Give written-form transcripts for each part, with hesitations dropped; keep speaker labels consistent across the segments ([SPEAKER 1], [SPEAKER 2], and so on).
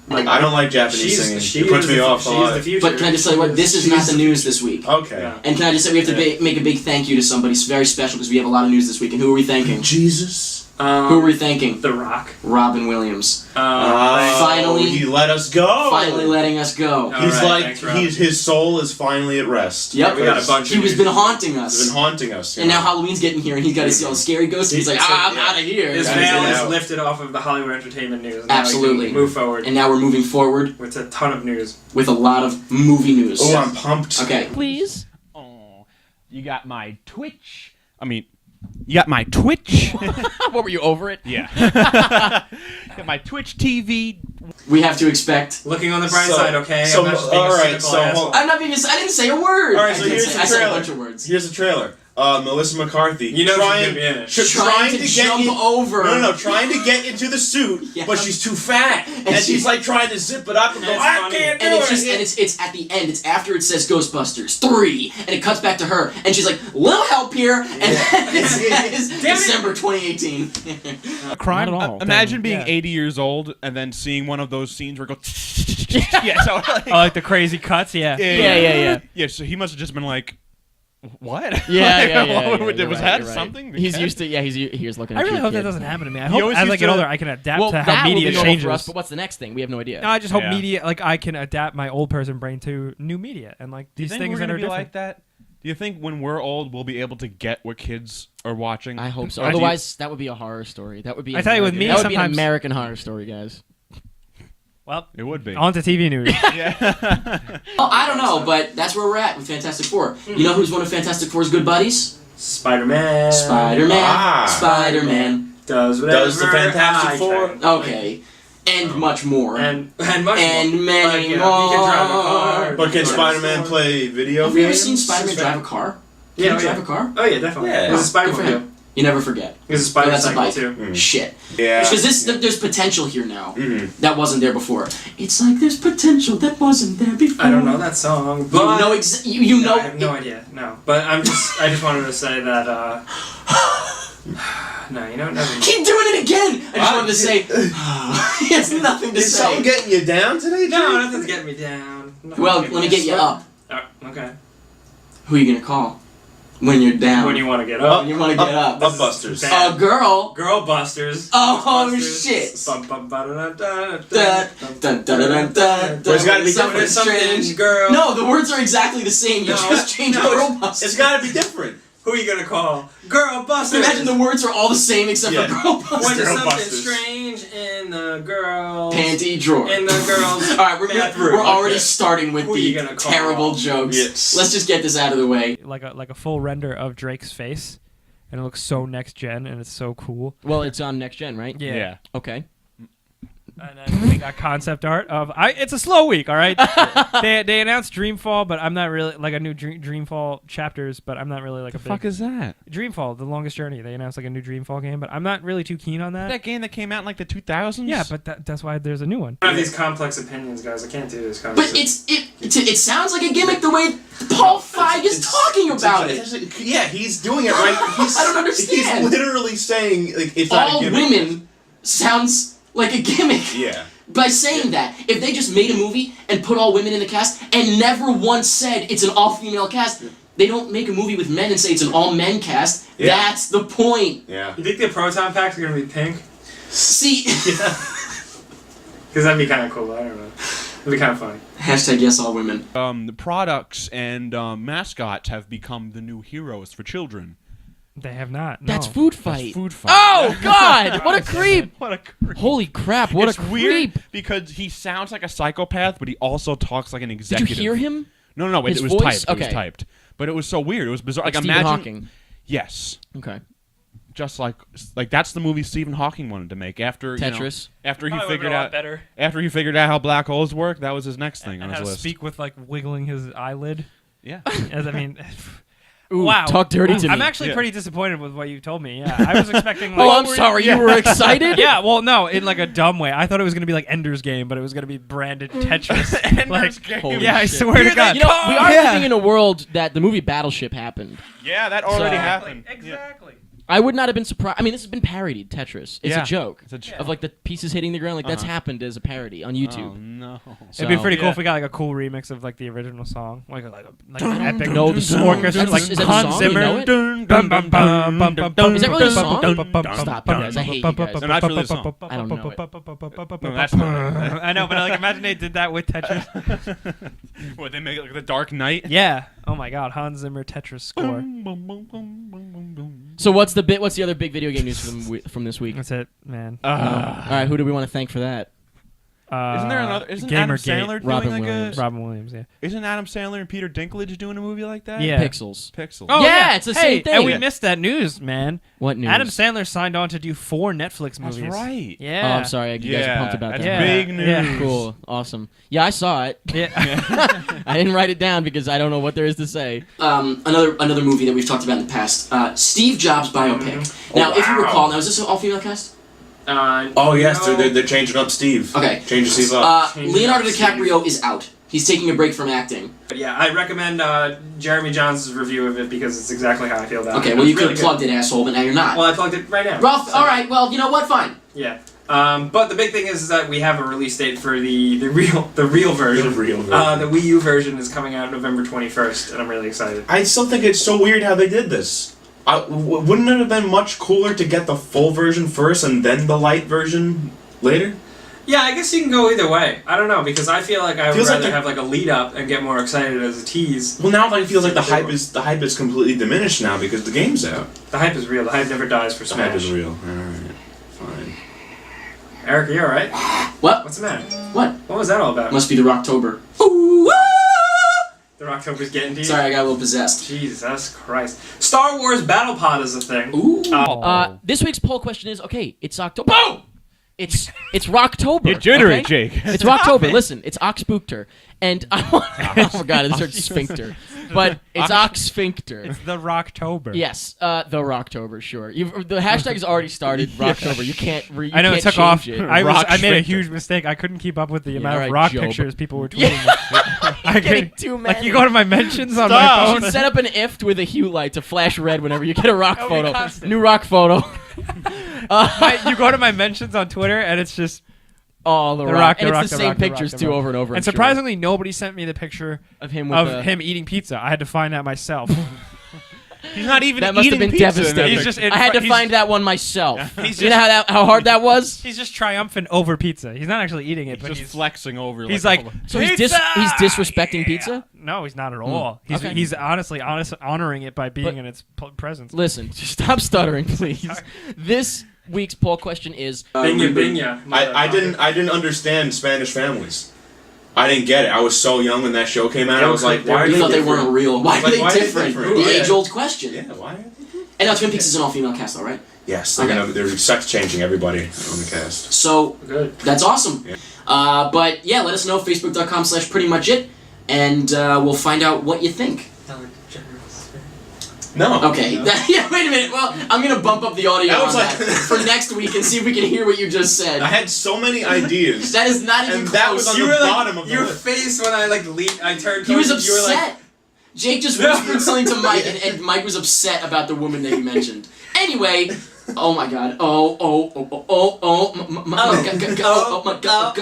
[SPEAKER 1] Like, I don't like Japanese singing. It puts me off a lot.
[SPEAKER 2] The future. But can I just tell you what? This is not the news this week.
[SPEAKER 1] Okay.
[SPEAKER 2] Yeah. And can I just say we have to make a big thank you to somebody very special because we have a lot of news this week. And who are we thanking?
[SPEAKER 1] Jesus.
[SPEAKER 2] Who are we thanking?
[SPEAKER 3] The Rock.
[SPEAKER 2] Robin Williams.
[SPEAKER 1] Finally, he let us go.
[SPEAKER 2] Finally letting us go.
[SPEAKER 1] He's his soul is finally at rest.
[SPEAKER 2] Yep.
[SPEAKER 1] We got a bunch.
[SPEAKER 2] He was been haunting us.
[SPEAKER 1] He's been haunting us.
[SPEAKER 2] And now Halloween's getting here, and he's got to see all the scary ghosts. And he's like, I'm out of here.
[SPEAKER 3] His veil is lifted off of the Hollywood entertainment news. Now
[SPEAKER 2] absolutely.
[SPEAKER 3] Move forward.
[SPEAKER 2] And now we're moving forward
[SPEAKER 3] with a ton of news.
[SPEAKER 2] With a lot of movie news.
[SPEAKER 1] Oh, I'm pumped.
[SPEAKER 2] Okay.
[SPEAKER 4] Please. Oh, you got my Twitch. You got my Twitch.
[SPEAKER 5] What, were you over it?
[SPEAKER 4] Yeah. Got my Twitch TV.
[SPEAKER 2] We have to expect.
[SPEAKER 3] Looking on the bright side, okay?
[SPEAKER 1] So,
[SPEAKER 2] I'm not being. I didn't say a word.
[SPEAKER 1] All right, so here's the trailer.
[SPEAKER 2] I said a bunch of words.
[SPEAKER 1] Here's the trailer. Melissa McCarthy.
[SPEAKER 3] You know
[SPEAKER 1] trying
[SPEAKER 2] to jump over.
[SPEAKER 1] No, trying to get into the suit, but she's too fat, and she's like trying to zip it up and go. I can't do it.
[SPEAKER 2] And it's at the end. It's after it says Ghostbusters 3, and it cuts back to her, and she's like, "Little help here," and it's December 2018.
[SPEAKER 4] Crying at all. Imagine being 80 years old and then seeing one of those scenes where it goes. Yeah, so
[SPEAKER 6] like the crazy cuts.
[SPEAKER 4] Yeah. So he must have just been like. What?
[SPEAKER 5] Yeah.
[SPEAKER 4] Was that something?
[SPEAKER 5] He's used to. Yeah, he was looking.
[SPEAKER 6] I really hope that doesn't happen to me. I hope as I get older, I can adapt to how media changes.
[SPEAKER 5] For us, but what's the next thing? We have no idea.
[SPEAKER 6] No, I just hope media, like I can adapt my old person brain to new media and like these things that are different.
[SPEAKER 4] Like that? Do you think when we're old, we'll be able to get what kids are watching?
[SPEAKER 5] I hope so. Otherwise, that would be a horror story. That would be.
[SPEAKER 6] I tell you, with me,
[SPEAKER 5] that would be an American horror story, guys.
[SPEAKER 6] Well,
[SPEAKER 4] it would be.
[SPEAKER 6] On to TV news.
[SPEAKER 2] Well, I don't know, but that's where we're at with Fantastic Four. You know who's one of Fantastic Four's good buddies?
[SPEAKER 3] Spider-Man.
[SPEAKER 2] Spider-Man.
[SPEAKER 3] Does the
[SPEAKER 1] Fantastic Four.
[SPEAKER 2] Okay. And much more.
[SPEAKER 3] And much more.
[SPEAKER 2] And many more.
[SPEAKER 3] He can drive a car.
[SPEAKER 1] But can Spider-Man play video games?
[SPEAKER 2] Have you ever seen Spider-Man drive a car? Can you drive a car?
[SPEAKER 3] Oh, yeah, definitely.
[SPEAKER 1] Yeah.
[SPEAKER 3] There's a Spider-Man.
[SPEAKER 2] You never forget.
[SPEAKER 3] There's a Spider cycle too.
[SPEAKER 2] Shit.
[SPEAKER 1] Yeah.
[SPEAKER 2] Because there's potential here now that wasn't there before. It's like there's potential that wasn't there before.
[SPEAKER 3] I don't know that song. But
[SPEAKER 2] you know.
[SPEAKER 3] I have no idea. No, but I just wanted to say that. No, you know, nothing.
[SPEAKER 2] Keep doing it again. I just wanted to say. He has nothing to say.
[SPEAKER 1] Is something getting you down today?
[SPEAKER 3] No, nothing's getting me down.
[SPEAKER 2] Well, let me get you up.
[SPEAKER 3] Okay.
[SPEAKER 2] Who are you gonna call? When you're down.
[SPEAKER 3] When you want to get up.
[SPEAKER 2] When you want to get up.
[SPEAKER 1] Busters.
[SPEAKER 2] Girl.
[SPEAKER 3] Girlbusters.
[SPEAKER 2] Oh, shit.
[SPEAKER 1] There's got to be different.
[SPEAKER 3] Something, girl.
[SPEAKER 2] No, the words are exactly the same. You just change Girlbusters.
[SPEAKER 1] It's got to be different.
[SPEAKER 3] Who are you going to call? Girlbusters.
[SPEAKER 2] Imagine the words are all the same except for Girlbusters.
[SPEAKER 3] When there's something strange in the girl
[SPEAKER 2] panty drawer.
[SPEAKER 3] In the girl's
[SPEAKER 2] Alright, we're already starting with the terrible jokes.
[SPEAKER 1] Yes.
[SPEAKER 2] Let's just get this out of the way.
[SPEAKER 6] Like a full render of Drake's face, and it looks so next gen, and it's so cool.
[SPEAKER 5] Well, it's on next gen, right?
[SPEAKER 6] Yeah.
[SPEAKER 5] Okay.
[SPEAKER 6] And then we got concept art of it's a slow week, all right. they announced Dreamfall, but I'm not really like a new Dreamfall chapters, but I'm not really like
[SPEAKER 4] the fuck is that?
[SPEAKER 6] Dreamfall, The Longest Journey. They announced like a new Dreamfall game, but I'm not really too keen on that.
[SPEAKER 4] That game that came out in like the 2000s.
[SPEAKER 6] Yeah, but that's why there's a new one.
[SPEAKER 3] I have these complex opinions, guys. I can't do this.
[SPEAKER 2] But it sounds like a gimmick the way Paul Feig is talking about it.
[SPEAKER 1] Yeah, he's doing it right.
[SPEAKER 2] I don't understand.
[SPEAKER 1] He's literally saying like it's not a gimmick.
[SPEAKER 2] All women sounds like a gimmick.
[SPEAKER 1] Yeah.
[SPEAKER 2] By saying that, if they just made a movie and put all women in the cast and never once said it's an all-female cast, they don't make a movie with men and say it's an all-men cast. Yeah. That's the point.
[SPEAKER 1] Yeah.
[SPEAKER 3] You think the proton packs are going to be pink?
[SPEAKER 2] See?
[SPEAKER 3] Because that'd be kind of cool. I don't know. It'd be kind of funny.
[SPEAKER 2] Hashtag yes, all women.
[SPEAKER 4] The products and mascots have become the new heroes for children.
[SPEAKER 6] They have not. No.
[SPEAKER 5] That's Food Fight.
[SPEAKER 4] That's Food Fight.
[SPEAKER 5] Oh God! What a creep!
[SPEAKER 4] What a creep!
[SPEAKER 5] Holy crap! What a creep!
[SPEAKER 4] Weird because he sounds like a psychopath, but he also talks like an executive.
[SPEAKER 5] Did you hear him?
[SPEAKER 4] No. It was
[SPEAKER 5] voice?
[SPEAKER 4] typed.
[SPEAKER 5] Okay.
[SPEAKER 4] It was typed. But it was so weird. It was bizarre.
[SPEAKER 5] Like
[SPEAKER 4] imagine.
[SPEAKER 5] Stephen Hawking.
[SPEAKER 4] Yes.
[SPEAKER 5] Okay.
[SPEAKER 4] Just like that's the movie Stephen Hawking wanted to make after
[SPEAKER 5] Tetris.
[SPEAKER 4] After he
[SPEAKER 6] figured out better.
[SPEAKER 4] After he figured out how black holes work, that was his next thing on his
[SPEAKER 6] list.
[SPEAKER 4] list.
[SPEAKER 6] Speak with like wiggling his eyelid.
[SPEAKER 4] Yeah.
[SPEAKER 6] As I mean.
[SPEAKER 5] Ooh,
[SPEAKER 6] wow.
[SPEAKER 5] Talk dirty to me.
[SPEAKER 6] I'm actually pretty disappointed with what you told me. Yeah, I was expecting. Like,
[SPEAKER 5] oh, I'm sorry. You were excited?
[SPEAKER 6] Yeah. Well, no, in like a dumb way. I thought it was gonna be like Ender's Game, but it was gonna be branded Tetris.
[SPEAKER 4] Ender's Game.
[SPEAKER 6] Yeah, I swear to God.
[SPEAKER 5] You know, we are living in a world that the movie Battleship happened.
[SPEAKER 4] Yeah, that already happened.
[SPEAKER 6] Exactly.
[SPEAKER 5] I would not have been surprised. I mean, this has been parodied, Tetris. It's
[SPEAKER 4] Yeah.
[SPEAKER 5] a joke.
[SPEAKER 4] It's a joke.
[SPEAKER 5] Of like the pieces hitting the ground. Like that's happened as a parody on YouTube.
[SPEAKER 4] Oh no.
[SPEAKER 6] It'd be
[SPEAKER 5] So-
[SPEAKER 6] pretty cool
[SPEAKER 4] Yeah.
[SPEAKER 6] if we got like a cool remix of like the original song, like an epic
[SPEAKER 5] No, the song.
[SPEAKER 6] orchestra,
[SPEAKER 5] That's-
[SPEAKER 6] like
[SPEAKER 5] is that the
[SPEAKER 6] Hans
[SPEAKER 5] song? You
[SPEAKER 6] Zimmer.
[SPEAKER 5] know it?
[SPEAKER 6] Bum, bum, bum, bum, bum, bum,
[SPEAKER 5] Is that really a song?
[SPEAKER 6] bum,
[SPEAKER 5] Stop, you guys. I hate you guys.
[SPEAKER 4] No, that's really a song.
[SPEAKER 5] I don't know
[SPEAKER 4] No, that's not.
[SPEAKER 6] I know, but like imagine they did that with Tetris.
[SPEAKER 4] What, they make it like the Dark Knight?
[SPEAKER 6] Yeah. Oh my God, Hans Zimmer Tetris score.
[SPEAKER 5] So what's the other big video game news from this week?
[SPEAKER 6] That's it, man.
[SPEAKER 5] All right, who do we want to thank for that?
[SPEAKER 4] Isn't there another? Isn't Adam
[SPEAKER 6] Gamergate.
[SPEAKER 4] Sandler doing
[SPEAKER 5] Robin
[SPEAKER 4] like
[SPEAKER 5] Williams.
[SPEAKER 6] Robin Williams, yeah.
[SPEAKER 4] Isn't Adam Sandler and Peter Dinklage doing a movie like that?
[SPEAKER 6] Yeah.
[SPEAKER 5] Pixels.
[SPEAKER 4] Pixels.
[SPEAKER 6] Oh,
[SPEAKER 5] Yeah, it's the same thing.
[SPEAKER 6] And we missed that news, man.
[SPEAKER 5] What news?
[SPEAKER 6] Adam Sandler signed on to do 4 Netflix
[SPEAKER 4] That's
[SPEAKER 6] movies.
[SPEAKER 4] right.
[SPEAKER 5] Oh,
[SPEAKER 6] Yeah.
[SPEAKER 5] I'm sorry. You guys are pumped about
[SPEAKER 4] that's
[SPEAKER 5] that.
[SPEAKER 6] Yeah.
[SPEAKER 4] big news.
[SPEAKER 6] Yeah.
[SPEAKER 5] Cool. Awesome. Yeah, I saw it.
[SPEAKER 6] Yeah.
[SPEAKER 5] I didn't write it down because I don't know what there is to say.
[SPEAKER 2] Another movie that we've talked about in the past. Steve Jobs biopic. Now, if you recall, now is this an all-female cast?
[SPEAKER 1] Oh yes, they're changing up Steve.
[SPEAKER 2] Okay.
[SPEAKER 1] Changing Steve up.
[SPEAKER 2] Leonardo DiCaprio is out. He's taking a break from acting.
[SPEAKER 3] Yeah, I recommend Jeremy Johns' review of it because it's exactly how I feel about it.
[SPEAKER 2] Okay, well,
[SPEAKER 3] It's
[SPEAKER 2] you could
[SPEAKER 3] really
[SPEAKER 2] have plugged it, asshole, but now you're not.
[SPEAKER 3] Well, I plugged it right now.
[SPEAKER 2] Ralph,
[SPEAKER 3] So-
[SPEAKER 2] all right, well, you know what? Fine.
[SPEAKER 3] Yeah. But the big thing is that we have a release date for the real version.
[SPEAKER 1] The real version.
[SPEAKER 3] The Wii U version is coming out November 21st, and I'm really excited.
[SPEAKER 1] I still think it's so weird how they did this. Wouldn't it have been much cooler to get the full version first and then the light version later?
[SPEAKER 3] Yeah, I guess you can go either way. I don't know, because I feel like I would
[SPEAKER 1] Feels like
[SPEAKER 3] rather
[SPEAKER 1] the-
[SPEAKER 3] have like a lead up and get more excited as a tease.
[SPEAKER 1] Well, now it feels like the hype is completely diminished now because the game's out.
[SPEAKER 3] The hype is real. The hype never dies for
[SPEAKER 1] The
[SPEAKER 3] Smash.
[SPEAKER 1] hype is real. Alright, fine.
[SPEAKER 3] Eric, are you alright?
[SPEAKER 2] What?
[SPEAKER 3] What's the matter?
[SPEAKER 2] What?
[SPEAKER 3] What was that all about?
[SPEAKER 2] Must be the Rocktober. Ooh,
[SPEAKER 3] The Rocktober's getting to you?
[SPEAKER 2] Sorry, I got a little possessed.
[SPEAKER 3] Jesus Christ. Star Wars Battle Pod is a thing.
[SPEAKER 2] Ooh.
[SPEAKER 5] This week's poll question is, okay, it's October. Boom! It's Rocktober.
[SPEAKER 4] You're jittery,
[SPEAKER 5] okay?
[SPEAKER 4] Jake.
[SPEAKER 5] It's Rocktober. Listen, it's Oxbookter. And I want... Oh, my God, it's sphincter. But it's Oxsphincter.
[SPEAKER 6] It's the Rocktober.
[SPEAKER 5] Yes, the Rocktober, sure. The hashtag's already started, Rocktober. You can't
[SPEAKER 6] I know it
[SPEAKER 5] can't
[SPEAKER 6] took off.
[SPEAKER 5] change it.
[SPEAKER 6] I made a
[SPEAKER 4] Rocksphincter.
[SPEAKER 6] huge mistake. I couldn't keep up with the
[SPEAKER 5] Yeah,
[SPEAKER 6] amount of
[SPEAKER 5] right,
[SPEAKER 6] rock
[SPEAKER 5] Job.
[SPEAKER 6] pictures people were tweeting. I
[SPEAKER 5] getting
[SPEAKER 6] couldn't-
[SPEAKER 5] too
[SPEAKER 6] Like you
[SPEAKER 5] many.
[SPEAKER 6] go to my mentions on
[SPEAKER 5] You
[SPEAKER 6] my phone.
[SPEAKER 5] should set up an IFT with a hue light to flash red whenever you get a rock
[SPEAKER 6] That would be
[SPEAKER 5] photo.
[SPEAKER 6] constant.
[SPEAKER 5] New rock photo.
[SPEAKER 6] You go to my mentions on Twitter and it's just
[SPEAKER 5] Oh, the
[SPEAKER 6] The
[SPEAKER 5] rock.
[SPEAKER 6] Rock,
[SPEAKER 5] And
[SPEAKER 6] the
[SPEAKER 5] it's
[SPEAKER 6] Rock,
[SPEAKER 5] the
[SPEAKER 6] the
[SPEAKER 5] same
[SPEAKER 6] Rock, the
[SPEAKER 5] pictures
[SPEAKER 6] Rock, the
[SPEAKER 5] too
[SPEAKER 6] Rock.
[SPEAKER 5] over and over. I'm
[SPEAKER 6] and
[SPEAKER 5] sure.
[SPEAKER 6] surprisingly nobody sent me the picture
[SPEAKER 5] of him with
[SPEAKER 6] of
[SPEAKER 5] the,
[SPEAKER 6] him eating pizza. I had to find that myself.
[SPEAKER 4] He's not even
[SPEAKER 5] That must have
[SPEAKER 4] eating
[SPEAKER 5] been
[SPEAKER 4] pizza in that
[SPEAKER 5] devastating.
[SPEAKER 6] He's just
[SPEAKER 4] picture.
[SPEAKER 6] in
[SPEAKER 5] I had to
[SPEAKER 6] he's-
[SPEAKER 5] find that one myself.
[SPEAKER 6] He's
[SPEAKER 5] You know how hard that was?
[SPEAKER 6] He's just triumphant over pizza. He's not actually eating it,
[SPEAKER 4] He's
[SPEAKER 6] but
[SPEAKER 4] just
[SPEAKER 6] he's
[SPEAKER 4] flexing over.
[SPEAKER 6] he's
[SPEAKER 4] like,
[SPEAKER 6] like,
[SPEAKER 5] So he's
[SPEAKER 6] "Pizza!"
[SPEAKER 5] he's disrespecting pizza?
[SPEAKER 6] No, he's not at all.
[SPEAKER 5] Okay.
[SPEAKER 6] He's honestly honoring it by being
[SPEAKER 5] But-
[SPEAKER 6] in its presence.
[SPEAKER 5] Listen, stop stuttering, please. This week's poll question is
[SPEAKER 3] Binya binya.
[SPEAKER 1] I didn't understand Spanish families. I didn't get it. I was so young when that show came out. I was like, why are
[SPEAKER 2] You
[SPEAKER 1] they
[SPEAKER 2] thought they
[SPEAKER 1] different?
[SPEAKER 2] weren't real. Why are
[SPEAKER 1] Like,
[SPEAKER 2] they
[SPEAKER 1] why are they
[SPEAKER 2] different?
[SPEAKER 1] different?
[SPEAKER 2] The
[SPEAKER 1] Yeah.
[SPEAKER 2] age-old question.
[SPEAKER 1] Yeah, why are they different?
[SPEAKER 2] And now Twin Peaks is an all-female cast, all right?
[SPEAKER 1] Yes,
[SPEAKER 2] Okay.
[SPEAKER 1] they're sex changing everybody on the cast.
[SPEAKER 2] So
[SPEAKER 3] Good.
[SPEAKER 2] that's awesome.
[SPEAKER 1] Yeah.
[SPEAKER 2] But yeah, let us know, facebook.com/prettymuchit, and we'll find out what you think.
[SPEAKER 1] No.
[SPEAKER 2] Okay. Yeah, wait a minute. Well, I'm going to bump up the audio
[SPEAKER 1] That
[SPEAKER 2] on
[SPEAKER 1] was
[SPEAKER 2] that
[SPEAKER 1] like-
[SPEAKER 2] for next week and see if we can hear what you just said.
[SPEAKER 1] I had so many ideas.
[SPEAKER 2] That is not even
[SPEAKER 1] And
[SPEAKER 2] close.
[SPEAKER 1] that was on the bottom of the
[SPEAKER 3] your
[SPEAKER 1] list.
[SPEAKER 3] face when I I turned.
[SPEAKER 2] He was
[SPEAKER 3] towards you, you were
[SPEAKER 2] upset.
[SPEAKER 3] like,
[SPEAKER 2] Jake just whispered something to Mike, and Mike was upset about the woman that you mentioned. Anyway, oh my god. Oh my god.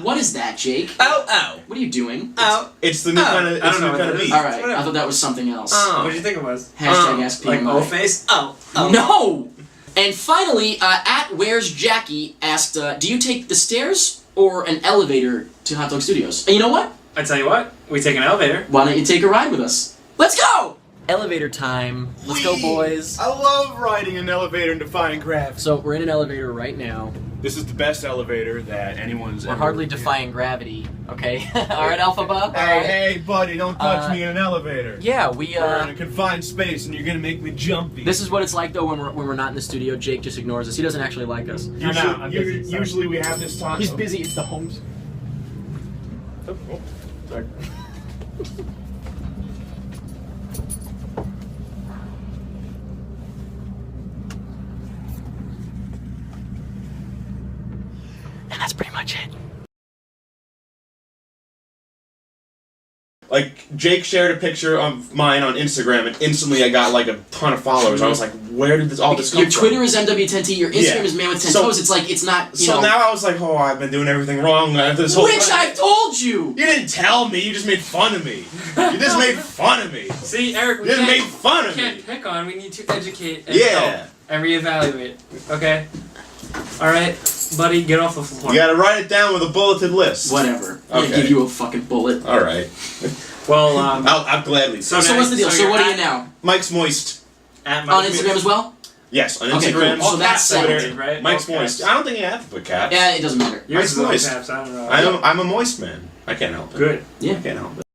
[SPEAKER 2] What is that, Jake?
[SPEAKER 3] ow.
[SPEAKER 2] What are you doing?
[SPEAKER 1] It's the new kind of.
[SPEAKER 3] I
[SPEAKER 1] It's
[SPEAKER 3] don't
[SPEAKER 1] the
[SPEAKER 3] know
[SPEAKER 1] new
[SPEAKER 3] what
[SPEAKER 1] kind of
[SPEAKER 3] it is.
[SPEAKER 1] beat.
[SPEAKER 2] Alright, I thought that was something else.
[SPEAKER 3] What did you think it was?
[SPEAKER 2] Hashtag ask
[SPEAKER 3] Like
[SPEAKER 2] PMI.
[SPEAKER 3] O face? Oh.
[SPEAKER 2] No! And finally, at Where's Jackie asked, do you take the stairs or an elevator to Hot Dog Studios? And you know what?
[SPEAKER 3] I tell you what, we take an elevator.
[SPEAKER 2] Why don't you take a ride with us? Let's go!
[SPEAKER 5] elevator time. Let's go, boys.
[SPEAKER 1] I love riding an elevator in Defying Gravity.
[SPEAKER 5] So we're in an elevator right now.
[SPEAKER 1] This is the best elevator that anyone's
[SPEAKER 5] We're
[SPEAKER 1] ever.
[SPEAKER 5] hardly defying gravity. Okay. All right, Alpha Bob. All
[SPEAKER 1] Hey,
[SPEAKER 5] right.
[SPEAKER 1] hey, buddy, don't touch
[SPEAKER 5] Uh,
[SPEAKER 1] me in an elevator.
[SPEAKER 5] Yeah, we
[SPEAKER 1] We're in a confined space, and you're gonna make me jumpy.
[SPEAKER 5] This is what it's like though when we're not in the studio. Jake just ignores us. He doesn't actually like us.
[SPEAKER 1] Usually we have this time.
[SPEAKER 5] He's busy. It's the homes.
[SPEAKER 1] Sorry.
[SPEAKER 5] And that's pretty much it.
[SPEAKER 1] Like, Jake shared a picture of mine on Instagram, and instantly I got, like, a ton of followers. I was like, where did all this come
[SPEAKER 2] Your
[SPEAKER 1] from?
[SPEAKER 2] Twitter is MW10T, your Instagram
[SPEAKER 1] Yeah.
[SPEAKER 2] is Man with 10
[SPEAKER 1] So-
[SPEAKER 2] Toes. It's like, it's not, you
[SPEAKER 1] So
[SPEAKER 2] know.
[SPEAKER 1] now I was like, oh, I've been doing everything wrong this whole
[SPEAKER 2] Which
[SPEAKER 1] time.
[SPEAKER 2] I've told you!
[SPEAKER 1] You didn't tell me, you just made fun of me. You just made fun of me.
[SPEAKER 3] See, Eric, we
[SPEAKER 1] You just
[SPEAKER 3] can't,
[SPEAKER 1] made fun
[SPEAKER 3] we
[SPEAKER 1] of
[SPEAKER 3] can't
[SPEAKER 1] me.
[SPEAKER 3] pick on. We need to educate and
[SPEAKER 1] Yeah.
[SPEAKER 3] help and reevaluate. Okay. All right, buddy, get off the floor.
[SPEAKER 1] You gotta write it down with a bulleted list.
[SPEAKER 2] Whatever. I'm
[SPEAKER 1] Okay.
[SPEAKER 2] gonna give you a fucking bullet.
[SPEAKER 1] Alright.
[SPEAKER 3] Well,
[SPEAKER 1] I'll gladly.
[SPEAKER 3] So
[SPEAKER 2] So what's the deal? So
[SPEAKER 3] you're
[SPEAKER 2] what are you
[SPEAKER 3] at-
[SPEAKER 2] now?
[SPEAKER 1] Mike's Moist.
[SPEAKER 3] at
[SPEAKER 2] On Instagram as well?
[SPEAKER 1] Yes, on
[SPEAKER 2] Okay,
[SPEAKER 1] Instagram,
[SPEAKER 2] cool. So that's
[SPEAKER 3] Twitter,
[SPEAKER 2] settled.
[SPEAKER 3] right?
[SPEAKER 1] Mike's
[SPEAKER 3] All
[SPEAKER 1] Moist.
[SPEAKER 3] caps.
[SPEAKER 1] I don't think you have to put caps.
[SPEAKER 2] Yeah, it doesn't matter.
[SPEAKER 3] Yours
[SPEAKER 1] Mike's
[SPEAKER 3] is all
[SPEAKER 1] moist.
[SPEAKER 3] caps. I don't know.
[SPEAKER 1] I'm a moist man. I can't help it.
[SPEAKER 3] Good.
[SPEAKER 2] Yeah.
[SPEAKER 1] I can't help it.